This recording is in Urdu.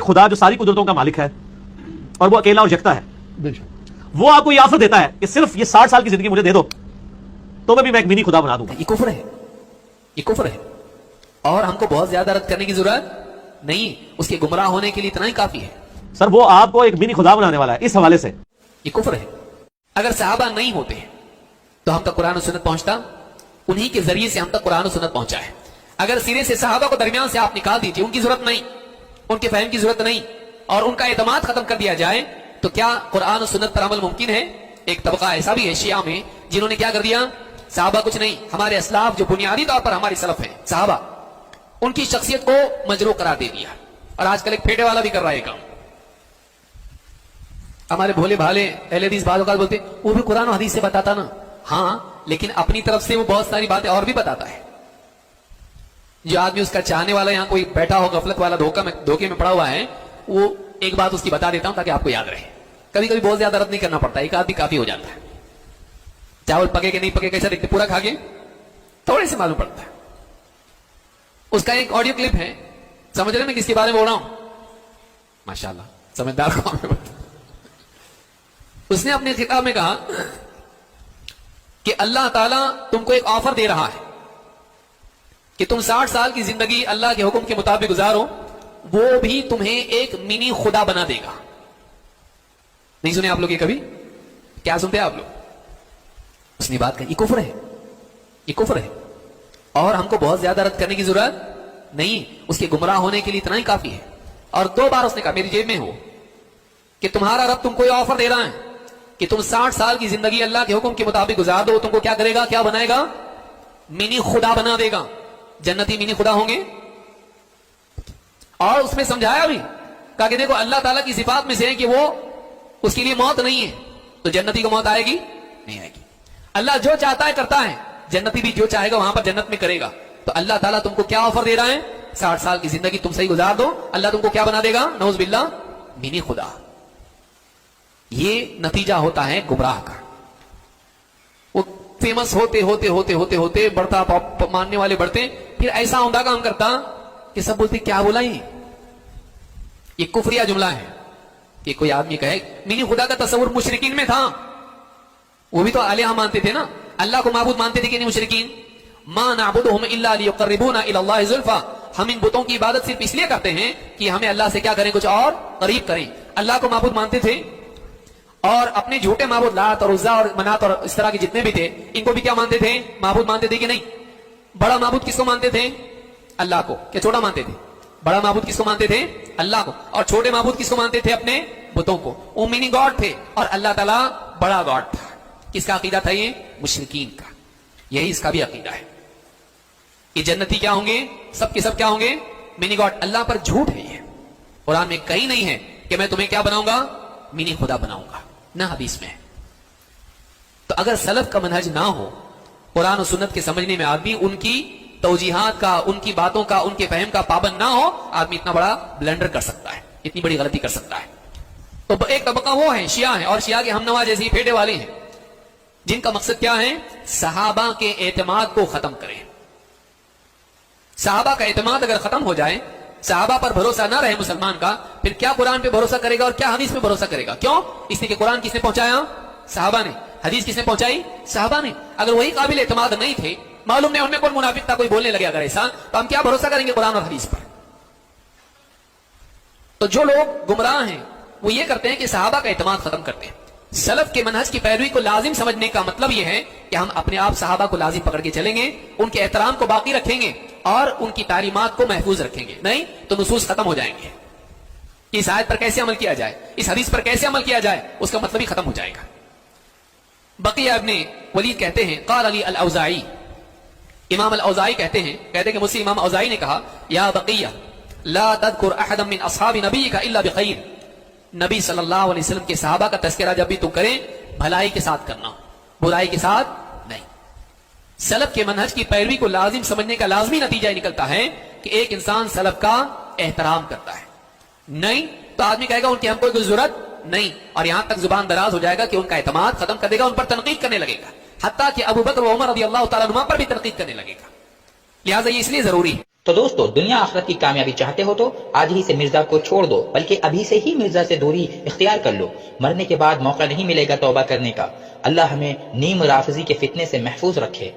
خدا جو ساری قدرتوں کا مالک ہے اور وہ اکیلا اور یکتا ہے، وہ آپ کو یہ آفر دیتا ہے کہ صرف یہ 60 سال کی زندگی مجھے دے دو تو میں ایک منی خدا بنا دوں گا۔ یہ کفر ہے، یہ کفر ہے، اور ہم کو بہت زیادہ رد کرنے کی ضرورت نہیں، اس کے گمراہ ہونے کے لیے اتنا ہی کافی ہے۔ سر وہ آپ کو ایک منی خدا بنانے والا ہے۔ اس حوالے سے یہ کفر ہے۔ اگر صحابہ نہیں ہوتے تو ہم تک قرآن و سنت پہنچتا، انہی کے ذریعے سے ہم تک قرآن و سنت پہنچا ہے۔ اگر سرے سے صحابہ کو درمیان سے آپ نکال دیجیے، ان کی ضرورت نہیں، ان کے فہم کی ضرورت نہیں، اور ان کا اعتماد ختم کر دیا جائے، تو کیا قرآن و سنت پر عمل ممکن ہے؟ ایک طبقہ ایسا بھی ہے شیعہ میں جنہوں نے کیا کر دیا، صحابہ کچھ نہیں، ہمارے اسلاف جو بنیادی طور پر ہماری سلف ہیں صحابہ، ان کی شخصیت کو مجروح قرار دے دیا۔ اور آج کل ایک پھیٹے والا بھی کر رہا ہے کام۔ ہمارے بھولے بھالے اہل حدیث بعض اوقات بولتے وہ بھی قرآن و حدیث سے بتاتا نا، ہاں لیکن اپنی طرف سے وہ بہت ساری باتیں اور بھی بتاتا ہے۔ جو آدمی اس کا چاہنے والا یہاں کوئی بیٹھا ہو غفلت والا دھوکے میں پڑا ہوا ہے، وہ ایک بات اس کی بتا دیتا ہوں تاکہ آپ کو یاد رہے۔ کبھی کبھی بہت زیادہ رد نہیں کرنا پڑتا، ایک آدمی کافی ہو جاتا ہے۔ چاول پکے کہ نہیں پکے کیسا دیکھتے، پورا کھا کے تھوڑے سے معلوم پڑتا ہے۔ اس کا ایک آڈیو کلپ ہے، سمجھ رہے میں کس کے بارے میں بول رہا ہوں؟ ماشاءاللہ سمجھدار قوم ہے۔ اس نے اپنے خطاب میں کہا کہ اللہ تعالیٰ تم کو ایک آفر دے رہا ہے کہ تم 60 سال کی زندگی اللہ کے حکم کے مطابق گزارو، وہ بھی تمہیں ایک منی خدا بنا دے گا۔ نہیں سنے آپ لوگ یہ کبھی؟ کیا سنتے ہیں آپ لوگ؟ اس نے بات کہی، یہ کفر ہے، یہ کفر ہے، اور ہم کو بہت زیادہ رد کرنے کی ضرورت نہیں، اس کے گمراہ ہونے کے لیے اتنا ہی کافی ہے۔ اور 2 بار اس نے کہا میری جیب میں ہو کہ تمہارا رب تم کو یہ آفر دے رہا ہے کہ تم 60 سال کی زندگی اللہ کے حکم کے مطابق گزار دو، تم کو کیا کرے گا، کیا بنائے گا؟ منی خدا بنا دے گا۔ جنتی منی خدا ہوں گے۔ اور اس میں سمجھایا بھی، کہا کہ دیکھو اللہ تعالیٰ کی صفات میں سے ہے کہ وہ اس کے لیے موت نہیں ہے، تو جنتی کو موت آئے گی نہیں آئے گی۔ اللہ جو چاہتا ہے کرتا ہے، جنتی بھی جو چاہے گا وہاں پر جنت میں کرے گا۔ تو اللہ تعالیٰ تم کو کیا آفر دے رہا ہے؟ 60 سال کی زندگی تم صحیح گزار دو، اللہ تم کو کیا بنا دے گا؟ نعوذ باللہ، منی خدا۔ یہ نتیجہ ہوتا ہے گمراہ کا۔ وہ فیمس ہوتے ہوتے ہوتے ہوتے ہوتے بڑھتا، ماننے والے بڑھتے، پھر ایسا عمدہ کام کرتا کہ سب بولتے کیا بولا یہ کفریہ جملہ ہے کہ کوئی آدمی کہے منی خدا کا تصور مشرکین میں تھا، وہ بھی تو الہ مانتے تھے نا، اللہ کو معبود مانتے تھے کہ نہیں مشرکین؟ ما نعبدهم الا ليقربونا الى الله زلفى، ہم ان بتوں کی عبادت صرف اس لیے کرتے ہیں کہ ہمیں اللہ سے کیا کریں، کچھ اور قریب کریں۔ اللہ کو معبود مانتے تھے، اور اپنے جھوٹے معبود لات اور عزا اور منات اور اس طرح کے جتنے بھی تھے، ان کو بھی کیا مانتے تھے؟ معبود مانتے تھے کہ نہیں؟ بڑا معبود کس کو مانتے تھے؟ اللہ کو۔ کیا چھوٹا مانتے تھے؟ بڑا معبود کس کو مانتے تھے؟ اللہ کو۔ اور چھوٹے معبود کس کو مانتے تھے؟ اپنے بتوں کو۔ وہ منی گاڈ تھے، اور اللہ تعالیٰ بڑا گاڈ تھا۔ کس کا عقیدہ تھا یہ؟ مشرکین کا۔ یہی اس کا بھی عقیدہ ہے کہ جنتی کیا ہوں گے؟ سب کے سب کیا ہوں گے؟ منی گاڈ۔ اللہ پر جھوٹ ہے یہ، قرآن میں کہیں نہیں ہے کہ میں تمہیں کیا بناؤں گا؟ منی خدا بناؤں گا، نہ حدیث میں۔ تو اگر سلف کا منہج نہ ہو، قرآن و سنت کے سمجھنے میں آدمی ان کی توجیحات کا، ان کی باتوں کا، ان کے فہم کا پابند نہ ہو، آدمی اتنا بڑا بلنڈر کر سکتا ہے، اتنی بڑی غلطی کر سکتا ہے۔ تو ایک طبقہ وہ ہے شیعہ ہیں، اور شیعہ کے ہم نوا جیسے پھیٹے والے ہیں، جن کا مقصد کیا ہے؟ صحابہ کے اعتماد کو ختم کریں۔ صحابہ کا اعتماد اگر ختم ہو جائے، صحابہ پر بھروسہ نہ رہے مسلمان کا، پھر کیا قرآن پہ بھروسہ کرے گا اور کیا حدیث پہ بھروسہ کرے گا؟ کیوں؟ اس لیے کہ قرآن کس نے پہنچایا؟ صحابہ نے۔ حدیث کس نے پہنچائی؟ صحابہ نے۔ اگر وہی قابل اعتماد نہیں تھے، معلوم نہیں ان میں کون منافق تھا، کوئی بولنے لگے اگر ایسا، تو ہم کیا بھروسہ کریں گے قرآن اور حدیث پر؟ تو جو لوگ گمراہ ہیں وہ یہ کرتے ہیں کہ صحابہ کا اعتماد ختم کرتے ہیں۔ سلف کے منہج کی پیروی کو لازم سمجھنے کا مطلب یہ ہے کہ ہم اپنے آپ صحابہ کو لازم پکڑ کے چلیں گے، ان کے احترام کو باقی رکھیں گے اور ان کی تعلیمات کو محفوظ رکھیں گے، نہیں تو نصوص ختم ہو جائیں گے۔ اس آیت پر کیسے عمل کیا جائے، اس حدیث پر کیسے عمل کیا جائے، اس کا مطلب ہی ختم ہو جائے گا۔ بقیہ ابن ولید کہتے ہیں، قال علی الاوزاعی، امام الاوزاعی کہتے ہیں کہ مجھ سے امام اوزاعی نے کہا، یا بقیہ لا تذکر احدا من اصحاب نبیک الا بخیر، نبی صلی اللہ علیہ وسلم کے صحابہ کا تذکرہ جب بھی تم کریں بھلائی کے ساتھ کرنا، برائی کے ساتھ نہیں۔ سلف کے منہج کی پیروی کو لازم سمجھنے کا لازمی نتیجہ نکلتا ہے کہ ایک انسان سلف کا احترام کرتا ہے، نہیں تو آدمی کہے گا ان کی ہم کوئی ضرورت نہیں، اور یہاں تک زبان دراز ہو جائے گا کہ ان کا اعتماد ختم کر دے گا، ان پر تنقید کرنے لگے گا، حتیٰ کہ ابو بکر و عمر رضی اللہ تعالیٰ عنہما پر بھی تنقید کرنے لگے گا۔ لہٰذا یہ اس لیے ضروری ہے تو دوستو، دنیا آخرت کی کامیابی چاہتے ہو تو آج ہی سے مرزا کو چھوڑ دو، بلکہ ابھی سے ہی مرزا سے دوری اختیار کر لو۔ مرنے کے بعد موقع نہیں ملے گا توبہ کرنے کا۔ اللہ ہمیں نیم رافضی کے فتنے سے محفوظ رکھے۔